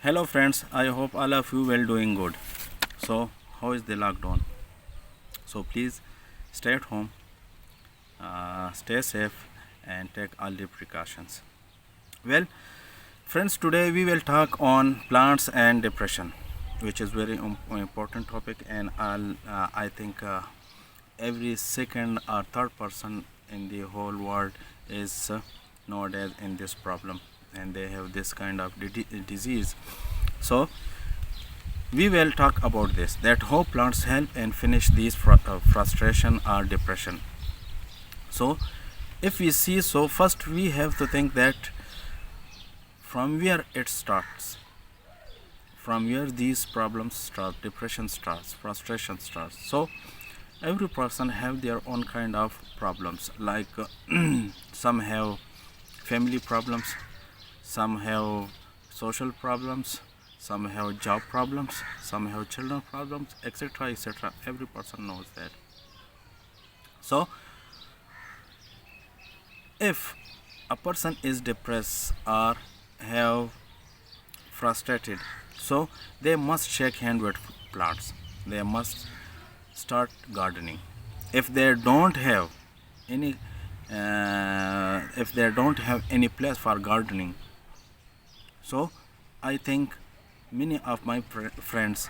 Hello friends, I hope all of you well doing good. So how is the lockdown? So please stay at home, stay safe and take all the precautions. Well friends, today we will talk on plants and depression, which is very important topic, and I think every second or third person in the whole world is nowadays in this problem, and they have this kind of disease. So we will talk about this, that how plants help and finish these frustration or depression. So if we see, so first we have to think that from where it starts, from where these problems start, depression starts, frustration starts. So every person have their own kind of problems, like some have family problems, some have social problems, some have job problems, some have children problems, etc., etc. Every person knows that. So if a person is depressed or have frustrated, so they must shake hand with plants, they must start gardening. If they don't have any if they don't have any place for gardening, so I think many of my friends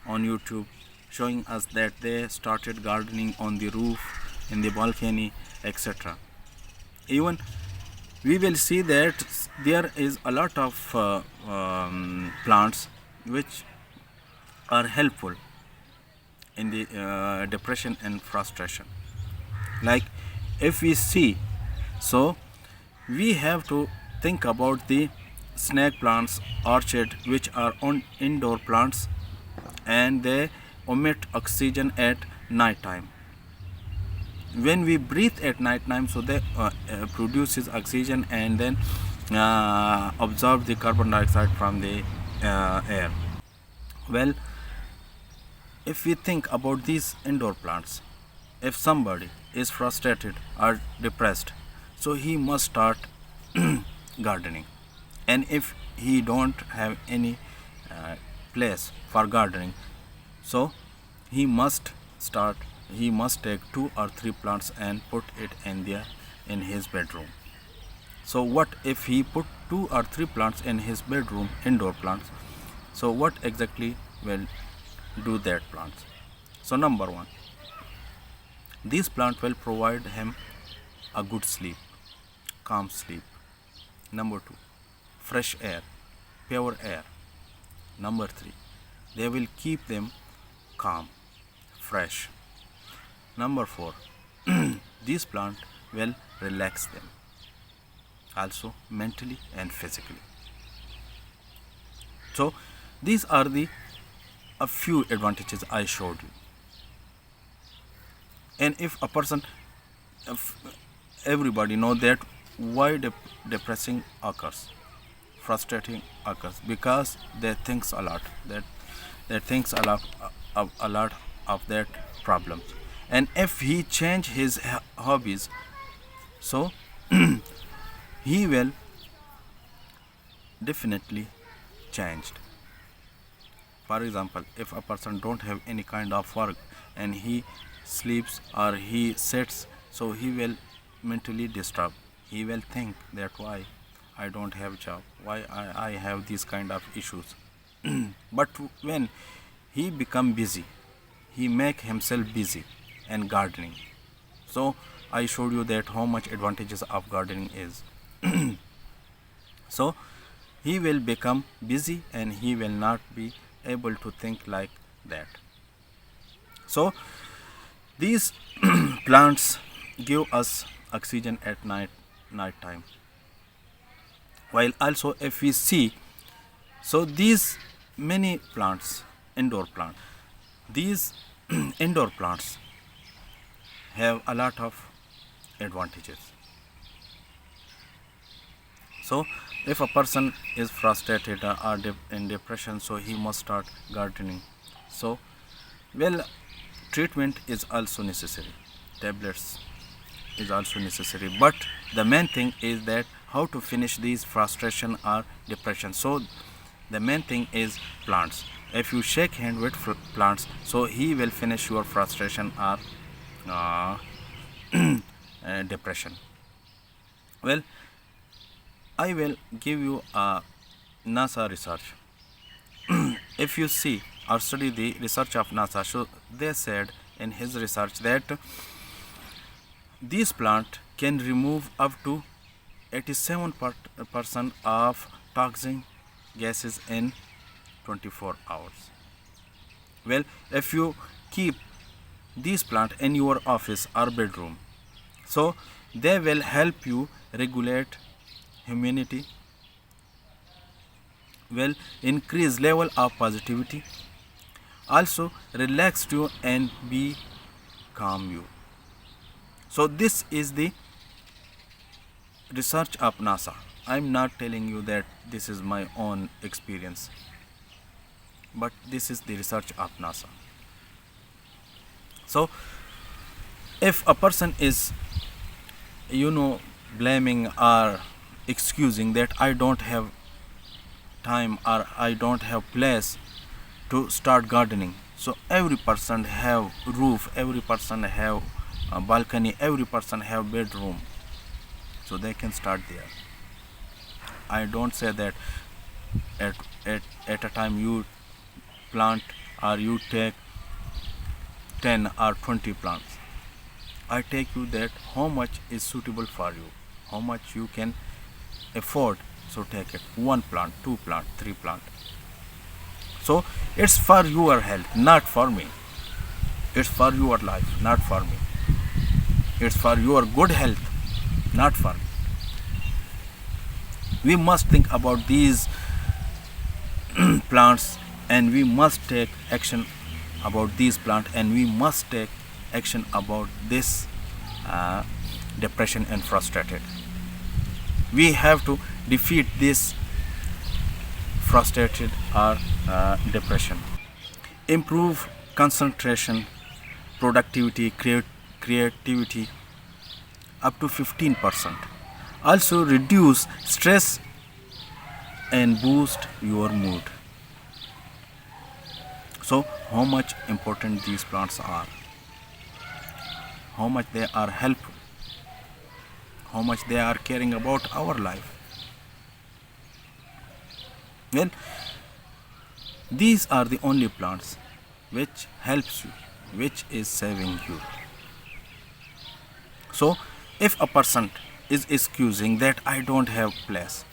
on YouTube showing us that they started gardening on the roof, in the balcony, etc. Even we will see that there is a lot of plants which are helpful in the depression and frustration. Like if we see, so we have to think about the snake plants, orchid, which are on indoor plants, and they emit oxygen at night time. When we breathe at night time, so they produces oxygen and then absorb the carbon dioxide from the air. Well, if we think about these indoor plants, if somebody is frustrated or depressed, so he must start gardening. And if he don't have any place for gardening, so he must start he must take two or three plants and put it in his bedroom. So what if he put two or three plants in his bedroom, indoor plants? So what exactly will do that plants? So number one, these plant will provide him a good sleep, calm sleep. Number two, fresh air, pure air. Number three, they will keep them calm, fresh. Number four, this plant will relax them, also mentally and physically. So these are the a few advantages I showed you. And if a person, if everybody know that why depressing occurs, frustrating occurs, because they thinks a lot, that they thinks a lot of that problems. And if he change his hobbies, so he will definitely changed. For example, if a person don't have any kind of work and he sleeps or he sits, so he will mentally disturb. He will think that why I don't have job, why I have these kind of issues. But when he become busy, he make himself busy and gardening. So I showed you that how much advantages of gardening is. So he will become busy and he will not be able to think like that. So these plants give us oxygen at night time. While also if we see, so these many plants, indoor plants, these indoor plants have a lot of advantages. So if a person is frustrated or in depression, so he must start gardening. So well, treatment is also necessary, tablets is also necessary, but the main thing is that how to finish these frustration or depression. So The main thing is plants. If you shake hand with plants, so he will finish your frustration or uh, depression. Well, I will give you a NASA research. If you see or study the research of NASA, so they said in his research that these plant can remove up to 87% of toxic gases in 24 hours. Well, if you keep these plant in your office or bedroom, so they will help you regulate immunity, will increase level of positivity, also relax you and be calm you. So this is the research of NASA. I'm not telling you that this is my own experience, but this is the research of NASA. So if a person is, blaming or excusing that I don't have time or I don't have place to start gardening, so every person have roof, every person have a balcony, every person have bedroom, so they can start there. I don't say that at a time you plant or you take 10 or 20 plants. I take you that how much is suitable for you, how much you can afford, so take it. 1 plant, 2 plant, 3 plant. So it's for your health, not for me. It's for your life, not for me. It's for your good health, not for me. We must think about these plants, and we must take action about these plants, and we must take action about this depression and frustrated. We have to defeat this frustrated or depression. Improve concentration, productivity, creativity up to 15%. Also reduce stress and boost your mood. So how much important these plants are, how much they are helpful, how much they are caring about our life. Well, these are the only plants which helps you, which is saving you. So if a person is excusing that I don't have place,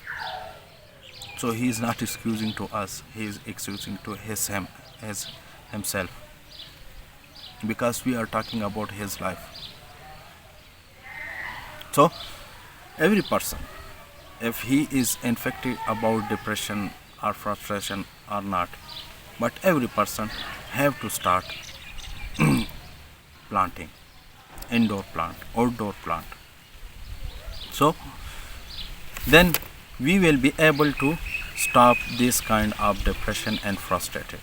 so he is not excusing to us, he is excusing to himself, because we are talking about his life. So every person, if he is infected about depression or frustration or not, but every person have to start planting, indoor plant, outdoor plant. So then we will be able to stop this kind of depression and frustrated.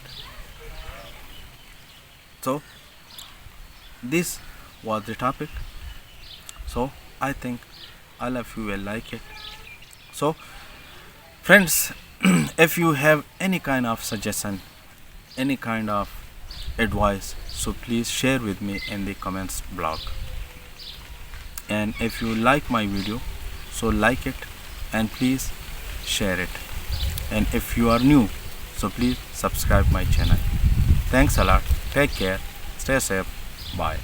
So this was the topic. So I think all of you will like it. So friends, if you have any kind of suggestion, any kind of advice, so please share with me in the comments blog. And if you like my video, so like it and please share it. And if you are new, so please subscribe my channel. Thanks a lot. Take care. Stay safe. Bye.